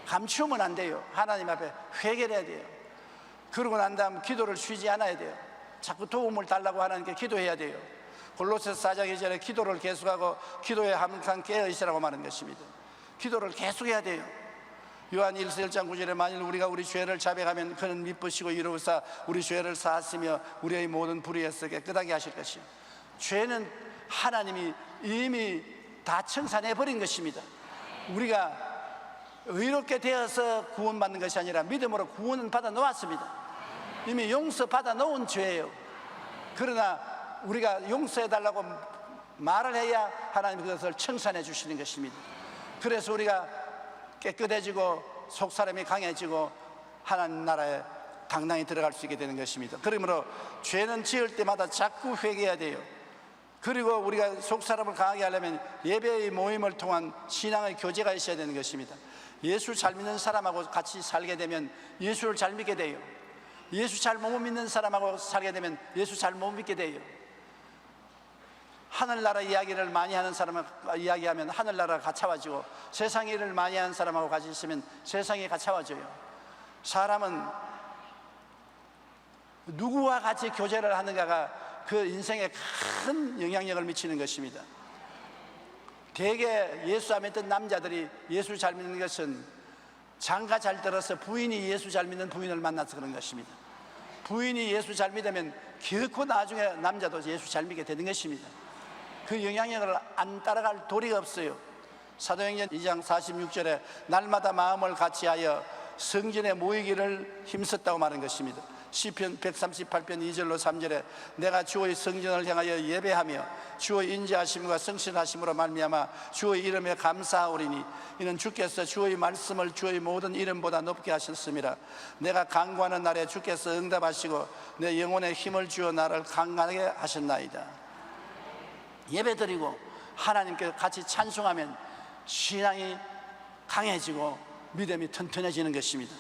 Speaker 2: 감추면 안 돼요. 하나님 앞에 회개를 해야 돼요. 그러고 난 다음 기도를 쉬지 않아야 돼요. 자꾸 도움을 달라고 하나님께 기도해야 돼요. 골로새서 4장 2절에 기도를 계속하고 기도에 항상 깨어 있으라고 말하는 것입니다. 기도를 계속해야 돼요. 요한 1서 1장 9절에 만일 우리가 우리 죄를 자백하면 그는 미쁘시고 이로우사 우리 죄를 사하시며 우리의 모든 불의에서 깨끗하게 하실 것이요. 죄는 하나님이 이미 다 청산해 버린 것입니다. 우리가 의롭게 되어서 구원받는 것이 아니라 믿음으로 구원은 받아 놓았습니다. 이미 용서받아 놓은 죄예요. 그러나 우리가 용서해 달라고 말을 해야 하나님이 그것을 청산해 주시는 것입니다. 그래서 우리가 깨끗해지고 속사람이 강해지고 하나님 나라에 당당히 들어갈 수 있게 되는 것입니다. 그러므로 죄는 지을 때마다 자꾸 회개해야 돼요. 그리고 우리가 속사람을 강하게 하려면 예배의 모임을 통한 신앙의 교제가 있어야 되는 것입니다. 예수 잘 믿는 사람하고 같이 살게 되면 예수를 잘 믿게 돼요. 예수 잘 못 믿는 사람하고 살게 되면 예수 잘 못 믿게 돼요. 하늘나라 이야기를 많이 하는 사람하고 이야기하면 하늘나라가 가차워지고 세상 일을 많이 하는 사람하고 같이 있으면 세상이 가차워져요. 사람은 누구와 같이 교제를 하는가가 그 인생에 큰 영향력을 미치는 것입니다. 대개 예수 안 믿던 남자들이 예수 잘 믿는 것은 장가 잘 들어서 부인이 예수 잘 믿는 부인을 만나서 그런 것입니다. 부인이 예수 잘 믿으면 결코 나중에 남자도 예수 잘 믿게 되는 것입니다. 그 영향력을 안 따라갈 도리가 없어요. 사도행전 2장 46절에 날마다 마음을 같이하여 성전에 모이기를 힘썼다고 말한 것입니다. 시편 138편 2절로 3절에 내가 주의 성전을 향하여 예배하며 주의 인자하심과 성실하심으로 말미암아 주의 이름에 감사하오리니 이는 주께서 주의 말씀을 주의 모든 이름보다 높게 하셨습니다. 내가 간구하는 날에 주께서 응답하시고 내 영혼에 힘을 주어 나를 강건하게 하셨나이다. 예배드리고 하나님께 같이 찬송하면 신앙이 강해지고 믿음이 튼튼해지는 것입니다.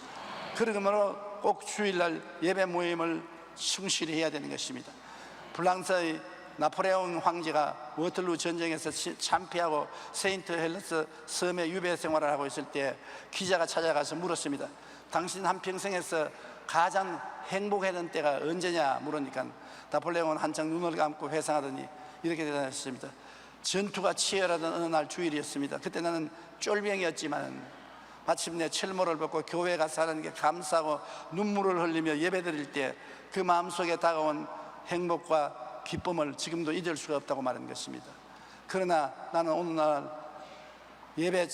Speaker 2: 그러므로 꼭 주일날 예배 모임을 충실히 해야 되는 것입니다. 프랑스의 나폴레옹 황제가 워털루 전쟁에서 참패하고 세인트 헬레스 섬에 유배 생활을 하고 있을 때 기자가 찾아가서 물었습니다. 당신 한평생에서 가장 행복했던 때가 언제냐 물으니까 나폴레옹은 한창 눈을 감고 회상하더니 이렇게 대답했습니다. 전투가 치열하던 어느 날 주일이었습니다. 그때 나는 쫄병이었지만 마침내 철모를 벗고 교회 가서 하나님께 감사하고 눈물을 흘리며 예배드릴 때 그 마음속에 다가온 행복과 기쁨을 지금도 잊을 수가 없다고 말한 것입니다. 그러나 나는 오늘날 예배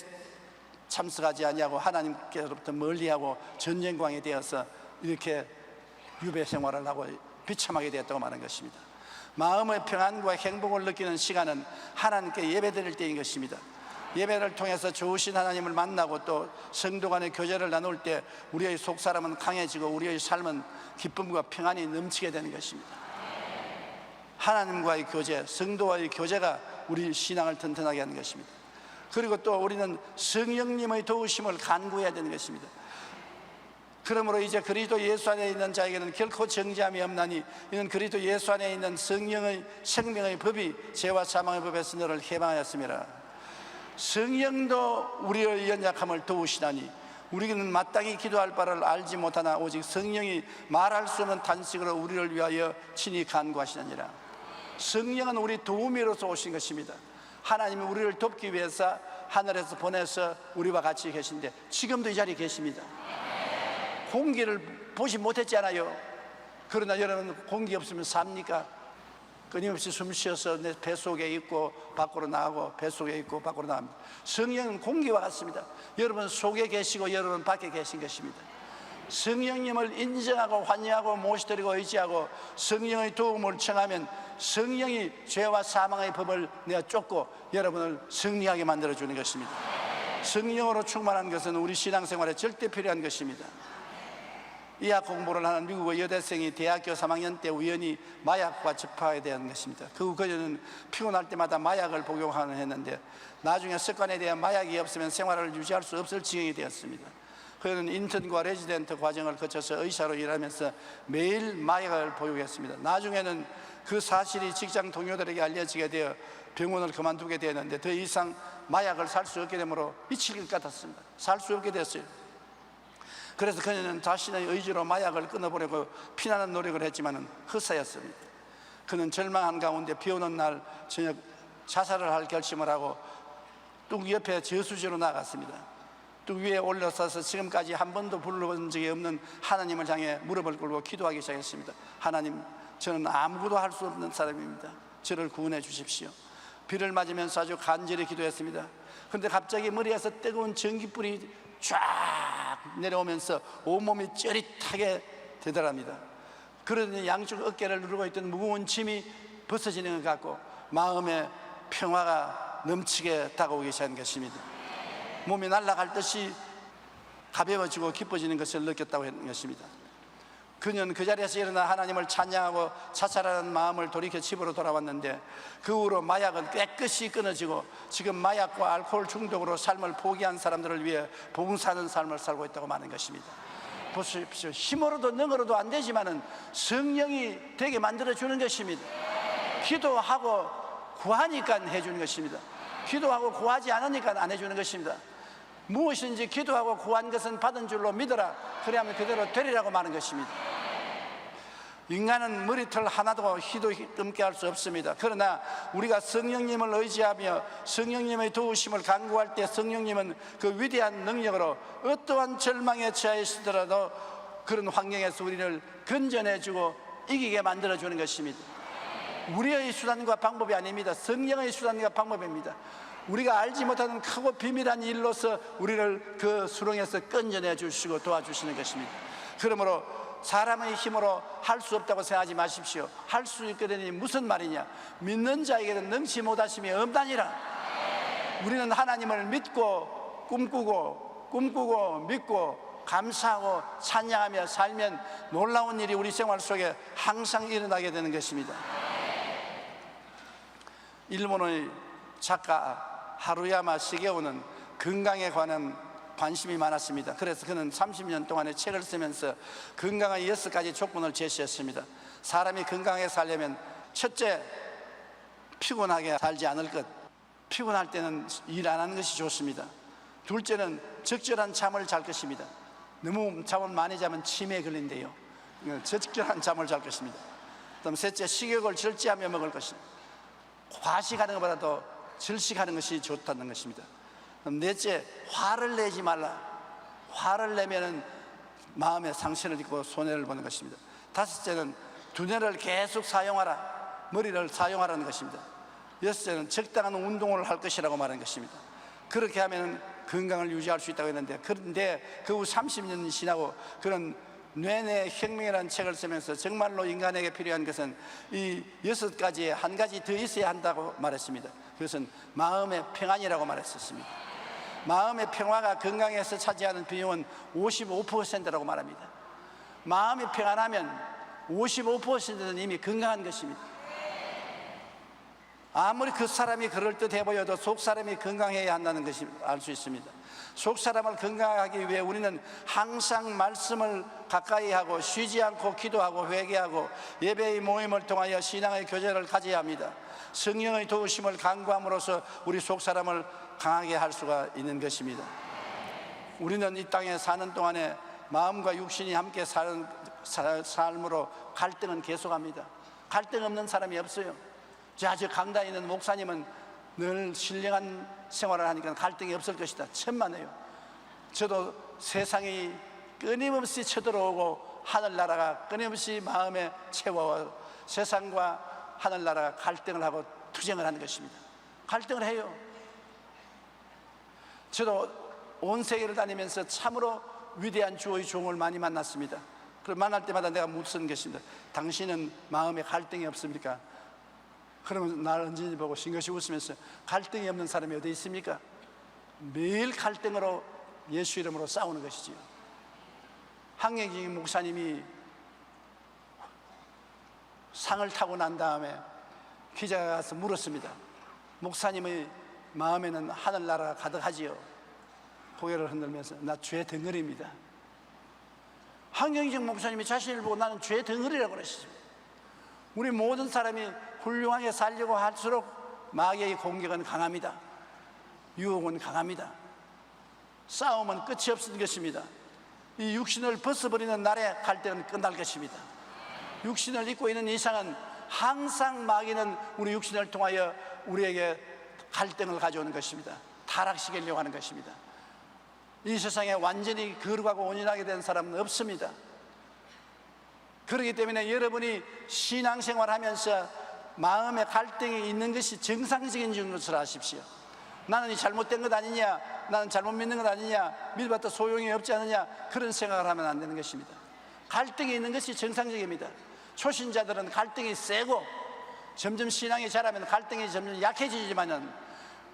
Speaker 2: 참석하지 아니하고 하나님께로부터 멀리하고 전쟁광이 되어서 이렇게 유배 생활을 하고 비참하게 되었다고 말한 것입니다. 마음의 평안과 행복을 느끼는 시간은 하나님께 예배드릴 때인 것입니다. 예배를 통해서 좋으신 하나님을 만나고 또 성도 간의 교제를 나눌 때 우리의 속사람은 강해지고 우리의 삶은 기쁨과 평안이 넘치게 되는 것입니다. 하나님과의 교제, 성도와의 교제가 우리 신앙을 튼튼하게 하는 것입니다. 그리고 또 우리는 성령님의 도우심을 간구해야 되는 것입니다. 그러므로 이제 그리스도 예수 안에 있는 자에게는 결코 정죄함이 없나니 이는 그리스도 예수 안에 있는 성령의 생명의 법이 죄와 사망의 법에서 너를 해방하였습니다. 성령도 우리의 연약함을 도우시나니 우리는 마땅히 기도할 바를 알지 못하나 오직 성령이 말할 수 없는 탄식으로 우리를 위하여 친히 간구하시느니라. 성령은 우리 도우미로서 오신 것입니다. 하나님이 우리를 돕기 위해서 하늘에서 보내서 우리와 같이 계신데 지금도 이 자리에 계십니다. 공기를 보지 못했잖아요. 그러나 여러분 공기 없으면 삽니까? 끊임없이 숨 쉬어서 내 뱃속에 있고 밖으로 나가고 뱃속에 있고 밖으로 나갑니다. 성령은 공기와 같습니다. 여러분 속에 계시고 여러분 밖에 계신 것입니다. 성령님을 인정하고 환영하고 모시드리고 의지하고 성령의 도움을 청하면 성령이 죄와 사망의 법을 내가 쫓고 여러분을 승리하게 만들어주는 것입니다. 성령으로 충만한 것은 우리 신앙생활에 절대 필요한 것입니다. 의학 공부를 하는 미국의 여대생이 대학교 3학년 때 우연히 마약과 접하게 된 것입니다. 그녀는 피곤할 때마다 마약을 복용하는 했는데 나중에 습관에 대한 마약이 없으면 생활을 유지할 수 없을 지경이 되었습니다. 그는 인턴과 레지던트 과정을 거쳐서 의사로 일하면서 매일 마약을 복용했습니다. 나중에는 그 사실이 직장 동료들에게 알려지게 되어 병원을 그만두게 되었는데 더 이상 마약을 살 수 없게 되므로 미칠 것 같았습니다. 살 수 없게 됐어요. 그래서 그녀는 자신의 의지로 마약을 끊어보려고 피나는 노력을 했지만 헛사였습니다. 그는 절망한 가운데 비 오는 날 저녁 자살을 할 결심을 하고 뚝 옆에 저수지로 나갔습니다. 뚝 위에 올라서서 지금까지 한 번도 불러본 적이 없는 하나님을 향해 무릎을 꿇고 기도하기 시작했습니다. 하나님, 저는 아무것도 할 수 없는 사람입니다. 저를 구원해 주십시오. 비를 맞으면서 아주 간절히 기도했습니다. 그런데 갑자기 머리에서 뜨거운 전기불이 쫙 내려오면서 온몸이 쩌릿하게 되더랍니다. 그러더니 양쪽 어깨를 누르고 있던 무거운 짐이 벗어지는 것 같고 마음의 평화가 넘치게 다가오기 시작한 것입니다. 몸이 날아갈 듯이 가벼워지고 기뻐지는 것을 느꼈다고 했는 것입니다. 그녀는 그 자리에서 일어나 하나님을 찬양하고 자살하는 마음을 돌이켜 집으로 돌아왔는데 그 후로 마약은 깨끗이 끊어지고 지금 마약과 알코올 중독으로 삶을 포기한 사람들을 위해 봉사하는 삶을 살고 있다고 말하는 것입니다. 보십시오. 힘으로도 능으로도 안 되지만은 성령이 되게 만들어주는 것입니다. 기도하고 구하니까 해주는 것입니다. 기도하고 구하지 않으니까 안 해주는 것입니다. 무엇인지 기도하고 구한 것은 받은 줄로 믿어라. 그래야만 그대로 되리라고 말하는 것입니다. 인간은 머리털 하나도 희도 끔게 할 수 없습니다. 그러나 우리가 성령님을 의지하며 성령님의 도우심을 간구할 때 성령님은 그 위대한 능력으로 어떠한 절망에 처해 있더라도 그런 환경에서 우리를 건져내주고 이기게 만들어주는 것입니다. 우리의 수단과 방법이 아닙니다. 성령의 수단과 방법입니다. 우리가 알지 못하는 크고 비밀한 일로서 우리를 그 수렁에서 건져내 주시고 도와주시는 것입니다. 그러므로 사람의 힘으로 할 수 없다고 생각하지 마십시오. 할 수 있거든요. 무슨 말이냐? 믿는 자에게는 능치 못하심이 없다니라. 우리는 하나님을 믿고 꿈꾸고 믿고 감사하고 찬양하며 살면 놀라운 일이 우리 생활 속에 항상 일어나게 되는 것입니다. 일본의 작가 하루야마 시게오는 건강에 관한 관심이 많았습니다. 그래서 그는 30년 동안의 책을 쓰면서 건강의 6가지 조건을 제시했습니다. 사람이 건강하게 살려면 첫째, 피곤하게 살지 않을 것. 피곤할 때는 일 안 하는 것이 좋습니다. 둘째는 적절한 잠을 잘 것입니다. 너무 잠을 많이 자면 치매에 걸린대요. 적절한 잠을 잘 것입니다. 그다음 셋째, 식욕을 절제하며 먹을 것입니다. 과식하는 것보다도 절식하는 것이 좋다는 것입니다. 넷째, 화를 내지 말라. 화를 내면은 마음의 상처를 입고 손해를 보는 것입니다. 다섯째는 두뇌를 계속 사용하라. 머리를 사용하라는 것입니다. 여섯째는 적당한 운동을 할 것이라고 말하는 것입니다. 그렇게 하면 건강을 유지할 수 있다고 했는데, 그런데 그 후 30년이 지나고 그런 뇌내 혁명이라는 책을 쓰면서 정말로 인간에게 필요한 것은 이 6가지에 한 가지 더 있어야 한다고 말했습니다. 그것은 마음의 평안이라고 말했었습니다. 마음의 평화가 건강에서 차지하는 비용은 55%라고 말합니다. 마음이 평안하면 55%는 이미 건강한 것입니다. 아무리 그 사람이 그럴듯해 보여도 속 사람이 건강해야 한다는 것을 알 수 있습니다. 속 사람을 건강하기 위해 우리는 항상 말씀을 가까이 하고 쉬지 않고 기도하고 회개하고 예배의 모임을 통하여 신앙의 교제를 가져야 합니다. 성령의 도우심을 간구함으로써 우리 속 사람을 강하게 할 수가 있는 것입니다. 우리는 이 땅에 사는 동안에 마음과 육신이 함께 사는 삶으로 갈등은 계속합니다. 갈등 없는 사람이 없어요. 저 강단에 있는 목사님은 늘 신령한 생활을 하니까 갈등이 없을 것이다. 천만에요. 저도 세상이 끊임없이 쳐들어오고 하늘나라가 끊임없이 마음에 채워 세상과 하늘나라가 갈등을 하고 투쟁을 하는 것입니다. 갈등을 해요. 저도 온 세계를 다니면서 참으로 위대한 주의 종을 많이 만났습니다. 그럼 만날 때마다 내가 묻는 것입니다. 당신은 마음에 갈등이 없습니까? 그러면 나를 언제든지 보고 싱긋이 웃으면서 갈등이 없는 사람이 어디 있습니까? 매일 갈등으로 예수 이름으로 싸우는 것이지요. 황영기 목사님이 상을 타고 난 다음에 기자가 가서 물었습니다. 목사님의 마음에는 하늘나라가 가득하지요? 고개를 흔들면서 나 죄 덩어리입니다. 황영기 목사님이 자신을 보고 나는 죄 덩어리라고 그러셨습니다. 우리 모든 사람이 훌륭하게 살려고 할수록 마귀의 공격은 강합니다. 유혹은 강합니다. 싸움은 끝이 없는 것입니다. 이 육신을 벗어버리는 날에 갈등은 끝날 것입니다. 육신을 입고 있는 이상은 항상 마귀는 우리 육신을 통하여 우리에게 갈등을 가져오는 것입니다. 타락시키려고 하는 것입니다. 이 세상에 완전히 거룩하고 온전하게 된 사람은 없습니다. 그렇기 때문에 여러분이 신앙생활 하면서 마음에 갈등이 있는 것이 정상적인 것을 아십시오. 나는 이 잘못된 것 아니냐, 나는 잘못 믿는 것 아니냐, 믿어봤자 소용이 없지 않느냐, 그런 생각을 하면 안 되는 것입니다. 갈등이 있는 것이 정상적입니다. 초신자들은 갈등이 세고 점점 신앙이 자라면 갈등이 점점 약해지지만은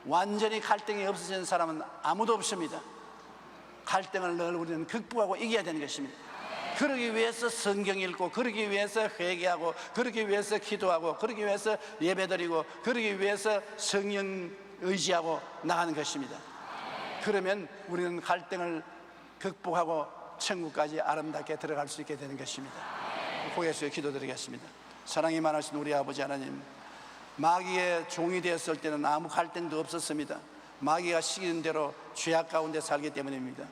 Speaker 2: 완전히 갈등이 없어지는 사람은 아무도 없습니다. 갈등을 늘 우리는 극복하고 이겨야 되는 것입니다. 그러기 위해서 성경 읽고, 그러기 위해서 회개하고, 그러기 위해서 기도하고, 그러기 위해서 예배드리고, 그러기 위해서 성령 의지하고 나가는 것입니다. 그러면 우리는 갈등을 극복하고 천국까지 아름답게 들어갈 수 있게 되는 것입니다. 고개 숙여 기도드리겠습니다. 사랑이 많으신 우리 아버지 하나님, 마귀의 종이 되었을 때는 아무 갈등도 없었습니다. 마귀가 시키는 대로 죄악 가운데 살기 때문입니다.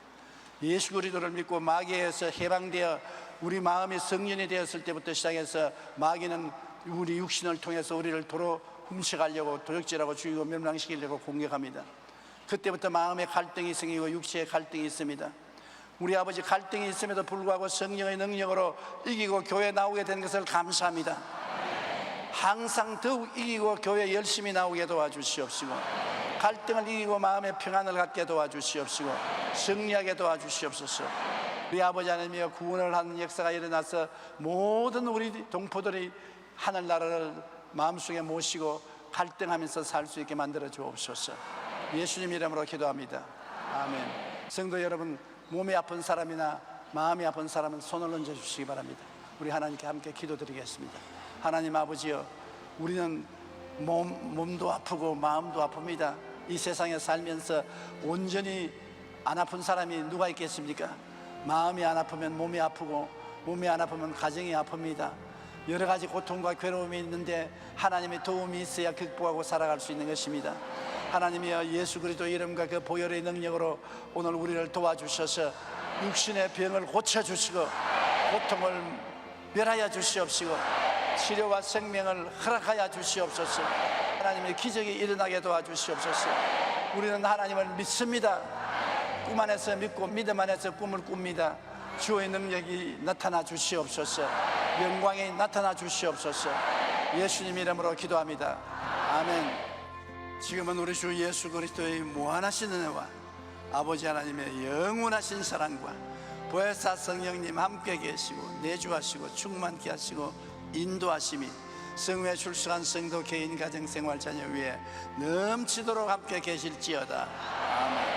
Speaker 2: 예수 그리스도를 믿고 마귀에서 해방되어 우리 마음이 성년이 되었을 때부터 시작해서 마귀는 우리 육신을 통해서 우리를 도로 훔쳐가려고, 도적질하고 죽이고 멸망시키려고 공격합니다. 그때부터 마음의 갈등이 생기고 육체의 갈등이 있습니다. 우리 아버지, 갈등이 있음에도 불구하고 성령의 능력으로 이기고 교회에 나오게 된 것을 감사합니다. 항상 더욱 이기고 교회에 열심히 나오게 도와주시옵시고, 갈등을 이기고 마음의 평안을 갖게 도와주시옵시고, 승리하게 도와주시옵소서. 우리 아버지 하나님이여, 구원을 하는 역사가 일어나서 모든 우리 동포들이 하늘나라를 마음속에 모시고 갈등하면서 살 수 있게 만들어 주옵소서. 예수님 이름으로 기도합니다. 아멘. 성도 여러분, 몸이 아픈 사람이나 마음이 아픈 사람은 손을 얹어 주시기 바랍니다. 우리 하나님께 함께 기도드리겠습니다. 하나님 아버지여, 우리는 몸도 아프고 마음도 아픕니다. 이 세상에 살면서 온전히 안 아픈 사람이 누가 있겠습니까? 마음이 안 아프면 몸이 아프고, 몸이 안 아프면 가정이 아픕니다. 여러 가지 고통과 괴로움이 있는데 하나님의 도움이 있어야 극복하고 살아갈 수 있는 것입니다. 하나님이여, 예수 그리스도 이름과 그 보혈의 능력으로 오늘 우리를 도와주셔서 육신의 병을 고쳐주시고, 고통을 멸하여 주시옵시고, 치료와 생명을 허락하여 주시옵소서. 하나님의 기적이 일어나게 도와주시옵소서. 우리는 하나님을 믿습니다. 꿈 안에서 믿고 믿음 안에서 꿈을 꿉니다. 주의 능력이 나타나 주시옵소서. 영광이 나타나 주시옵소서. 예수님 이름으로 기도합니다. 아멘. 지금은 우리 주 예수 그리스도의 무한하신 은혜와 아버지 하나님의 영원하신 사랑과 보혜사 성령님 함께 계시고 내주하시고 충만케 하시고 인도하심이 성회에 출석한 성도 개인 가정 생활 자녀 위에 넘치도록 함께 계실지어다. 아멘.